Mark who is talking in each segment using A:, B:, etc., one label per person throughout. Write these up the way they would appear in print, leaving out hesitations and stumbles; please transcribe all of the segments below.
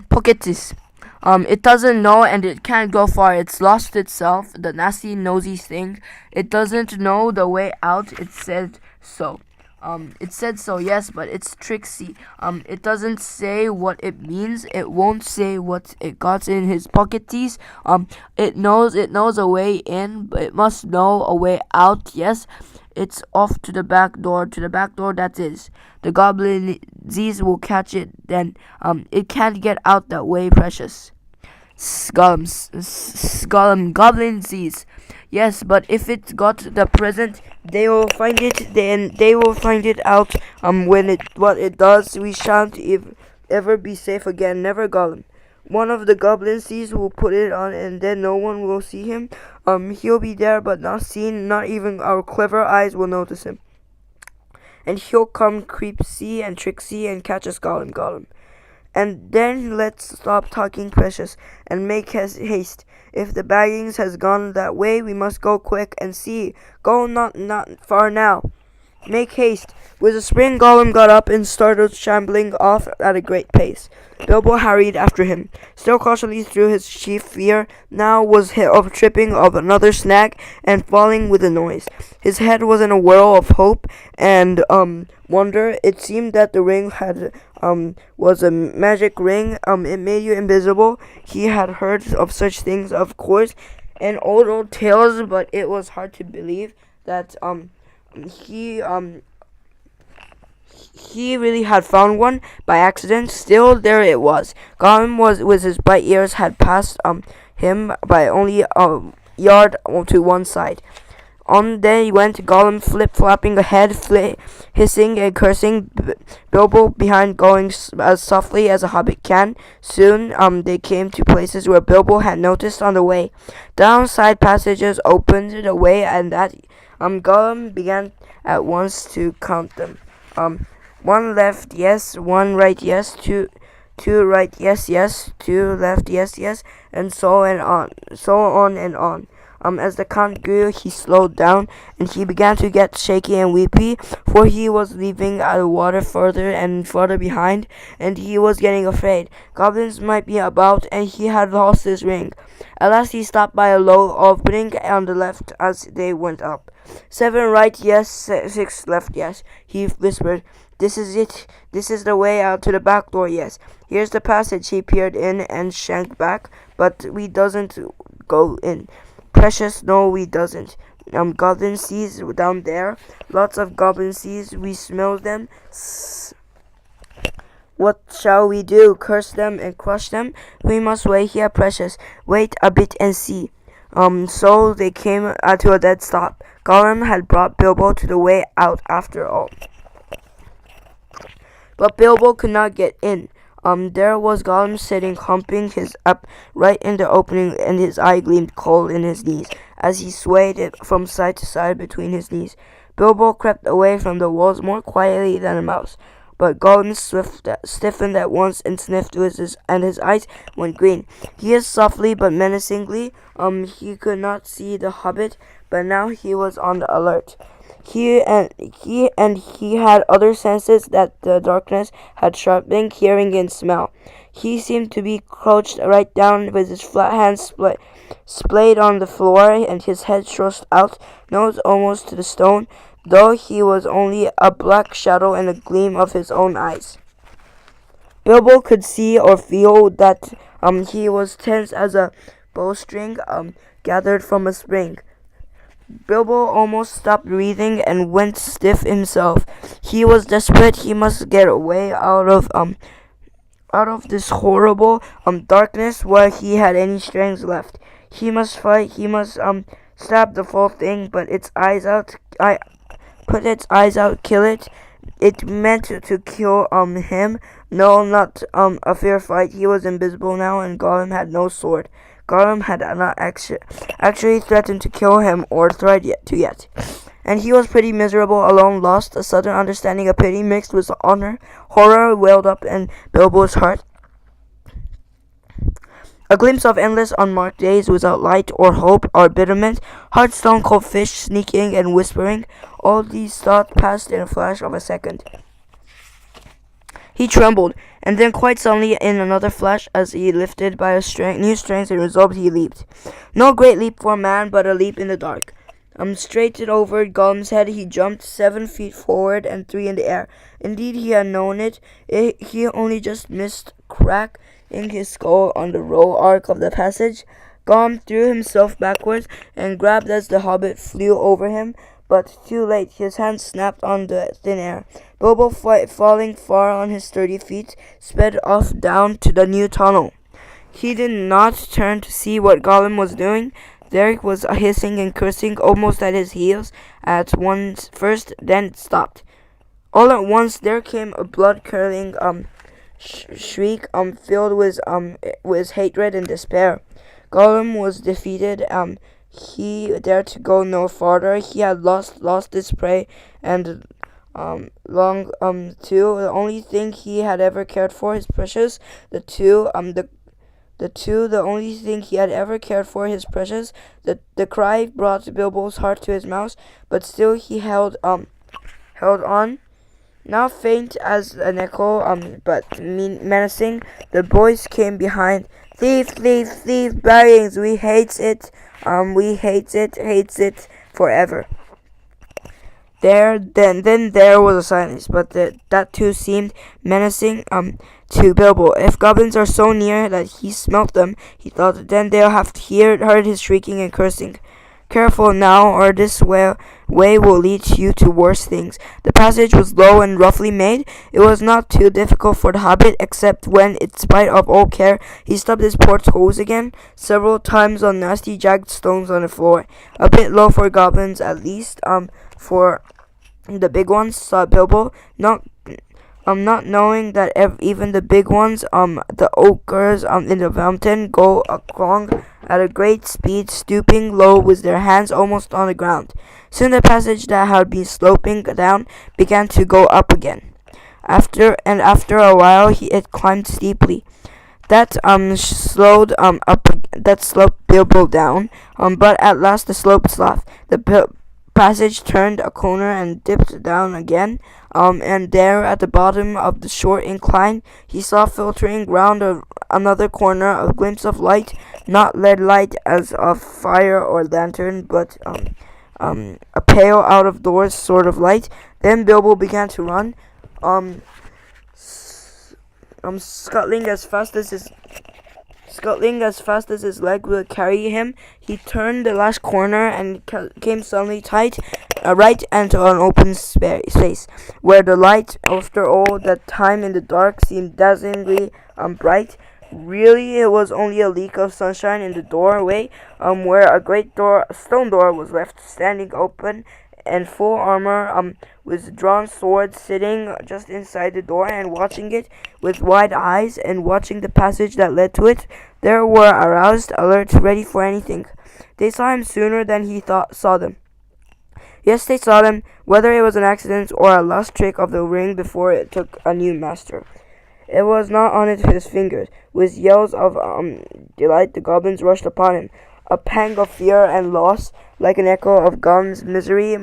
A: pocketis. It doesn't know and it can't go far. It's lost itself, the nasty, nosy thing. It doesn't know the way out. It said so. It said so, yes, but it's tricksy. It doesn't say what it means. It won't say what it got in his pocketies. It knows a way in, but it must know a way out, yes. It's off to the back door, that is. The goblin Z's will catch it then. It can't get out that way, precious. Goblin Z's. Yes, but if it got the present, they will find it. Then they will find it out. What it does, we shan't ever be safe again. Never, Gollum. One of the goblin sees will put it on, and then no one will see him. He'll be there, but not seen. Not even our clever eyes will notice him. And he'll come creepsy and tricksy and catch us, Gollum. And then let's stop talking, precious, and make haste. If the baggings has gone that way, we must go quick and see. Go not far now. Make haste. With a spring, Gollum got up and started shambling off at a great pace. Bilbo hurried after him, still cautiously through his chief fear now was of tripping of another snag and falling with a noise. His head was in a whirl of hope and wonder. It seemed that the ring was a magic ring. It made you invisible. He had heard of such things, of course, in old tales, but it was hard to believe that he really had found one by accident. Still, there it was. Gollum was with his bright ears had passed him by only a yard to one side. On they went, Gollum flip-flopping ahead, hissing and cursing, Bilbo behind, going as softly as a hobbit can. Soon they came to places where Bilbo had noticed on the way. Down side passages opened the way, and that Gollum began at once to count them. One left, yes. One right, yes. Two right, yes. Two left, yes. And so on and on. As the count grew, he slowed down, and he began to get shaky and weepy, for he was leaving the water further and further behind, and he was getting afraid. Goblins might be about, and he had lost his ring. At last he stopped by a low opening on the left as they went up. 7 right, yes. 6 left, yes, he whispered. This is it. This is the way out to the back door, yes. Here's the passage. He peered in and shrank back, but we doesn't go in. Precious, no, we doesn't. Goblin seas down there. Lots of goblin seas. We smell them. What shall we do? Curse them and crush them? We must wait here, precious. Wait a bit and see. So they came to a dead stop. Gollum had brought Bilbo to the way out after all. But Bilbo could not get in. There was Gollum sitting, humping his up right in the opening, and his eye gleamed cold in his knees, as he swayed it from side to side between his knees. Bilbo crept away from the walls more quietly than a mouse, but Gollum stiffened at once and sniffed and his eyes went green. He hissed softly but menacingly. He could not see the hobbit, but now he was on the alert. He had other senses that the darkness had sharpened, hearing and smell. He seemed to be crouched right down with his flat hands splayed on the floor and his head thrust out, nose almost to the stone, though he was only a black shadow and a gleam of his own eyes. Bilbo could see or feel that he was tense as a bowstring gathered from a spring. Bilbo almost stopped breathing and went stiff himself. He was desperate. He must get away out of this horrible darkness while he had any strength left. He must fight. He must stab the full thing, put its eyes out, kill it. It meant to kill him. No, not a fair fight. He was invisible now, and Gollum had no sword. Gollum had not actually threatened to kill him or tried yet. And he was pretty miserable, alone, lost. A sudden understanding of pity mixed with horror welled up in Bilbo's heart. A glimpse of endless unmarked days without light or hope or betterment, hard stone-cold fish sneaking and whispering. All these thoughts passed in a flash of a second. He trembled, and then quite suddenly, in another flash, as he lifted by new strength and resolve, he leaped. No great leap for a man, but a leap in the dark. Straight over Gollum's head, he jumped 7 feet forward and 3 in the air. Indeed, he had known it. He only just missed cracking his skull on the row arc of the passage. Gollum threw himself backwards and grabbed as the hobbit flew over him, but too late. His hand snapped on the thin air. Bilbo, falling far on his sturdy feet, sped off down to the new tunnel. He did not turn to see what Gollum was doing. There was hissing and cursing almost at his heels at once first, then it stopped. All at once there came a blood-curdling shriek filled with hatred and despair. Gollum was defeated. He dared to go no farther. He had lost his prey, and long too. The only thing he had ever cared for, his precious. The only thing he had ever cared for, his precious. The cry brought Bilbo's heart to his mouth, but still he held on. Now faint as an echo, but menacing, the voice came behind. Thief, thief, thief, Baggins, we hates it hates it forever. Then there was a silence, but that too seemed menacing to Bilbo. If goblins are so near that he smelt them, he thought, then they'll have heard his shrieking and cursing. Careful now, or this way will lead you to worse things. The passage was low and roughly made. It was not too difficult for the hobbit, except when, in spite of all care, he stubbed his poor toes again several times on nasty jagged stones on the floor. A bit low for goblins, at least. For the big ones, thought Bilbo, not knowing that even the big ones, the ogres in the mountain, go along at a great speed, stooping low with their hands almost on the ground. Soon the passage that had been sloping down began to go up again. After a while, it climbed steeply. That slowed Bilbo down. But at last the slope stopped. The passage turned a corner and dipped down again. And there, at the bottom of the short incline, he saw filtering round another corner a glimpse of light, not lead light as of fire or lantern, but a pale out-of-doors sort of light. Then Bilbo began to run, scuttling as fast as his leg would carry him. He turned the last corner and came suddenly right into an open space, where the light, after all that time in the dark, seemed dazzlingly bright. Really, it was only a leak of sunshine in the doorway, where a great stone door was left standing open, and full armor, with drawn swords, sitting just inside the door and watching it with wide eyes, and watching the passage that led to it. They were aroused, alert, ready for anything. They saw him sooner than he saw them. Yes, they saw them, whether it was an accident or a lost trick of the ring before it took a new master. It was not on his fingers. With yells of delight, the goblins rushed upon him. A pang of fear and loss, like an echo of Gollum's misery,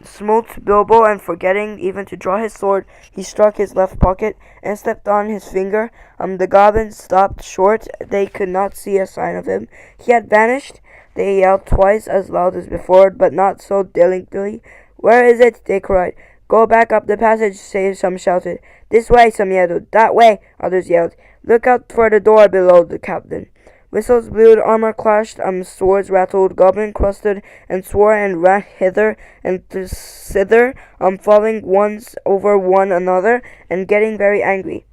A: smote Bilbo, and forgetting even to draw his sword, he struck his left pocket and stepped on his finger. The goblins stopped short. They could not see a sign of him. He had vanished. They yelled twice as loud as before, but not so delicately. Where is it? They cried. Go back up the passage, some shouted. This way, some yelled. That way, others yelled. Look out for the door below, the captain. Whistles blew, armor clashed, swords rattled, goblin crusted and swore and ran hither and thither, falling ones over one another and getting very angry.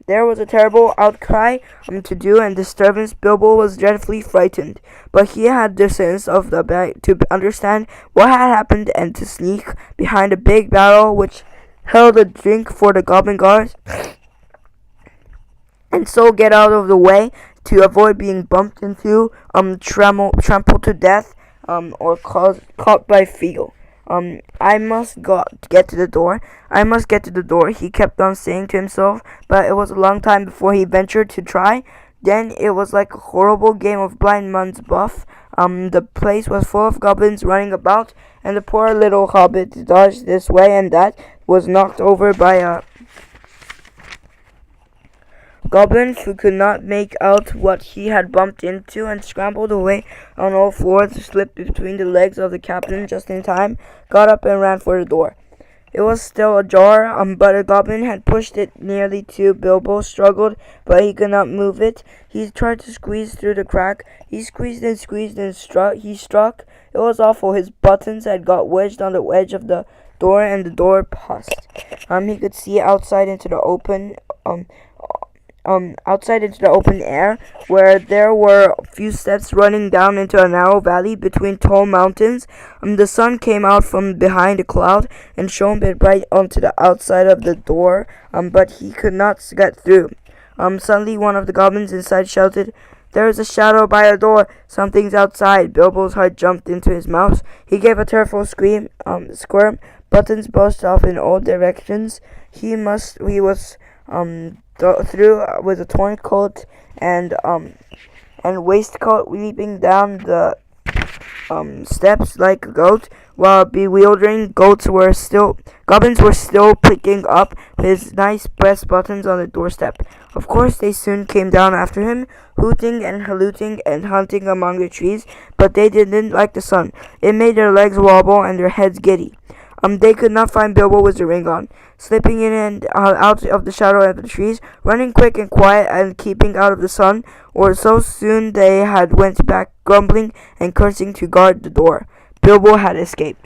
A: There was a terrible outcry to do and disturbance. Bilbo was dreadfully frightened, but he had the sense of to understand what had happened and to sneak behind a big barrel which held a drink for the goblin guards, and so get out of the way to avoid being bumped into, trampled to death, or caught by Figo. I must get to the door. I must get to the door, he kept on saying to himself, but it was a long time before he ventured to try. Then it was like a horrible game of blind man's buff. The place was full of goblins running about, and the poor little hobbit dodged this way and that, was knocked over by Goblin, who could not make out what he had bumped into and scrambled away on all fours, slipped between the legs of the captain just in time, got up and ran for the door. It was still ajar, but a goblin had pushed it nearly to Bilbo, struggled, but he could not move it. He tried to squeeze through the crack. He squeezed and squeezed and struck. It was awful. His buttons had got wedged on the edge of the door, and the door paused. He could see outside into the open air, where there were a few steps running down into a narrow valley between tall mountains. The sun came out from behind a cloud and shone it bright onto the outside of the door, but he could not get through. Suddenly one of the goblins inside shouted, "There is a shadow by the door! Something's outside!" Bilbo's heart jumped into his mouth. He gave a terrible squirm. Buttons burst off in all directions. He was through with a torn coat and waistcoat, leaping down the steps like a goat, while bewildering goblins were still picking up his nice breast buttons on the doorstep. Of course, they soon came down after him, hooting and hallooting and hunting among the trees, but they didn't like the sun. It made their legs wobble and their heads giddy. They could not find Bilbo with the ring on, slipping in and out of the shadow of the trees, running quick and quiet and keeping out of the sun, or so soon they had went back grumbling and cursing to guard the door. Bilbo had escaped.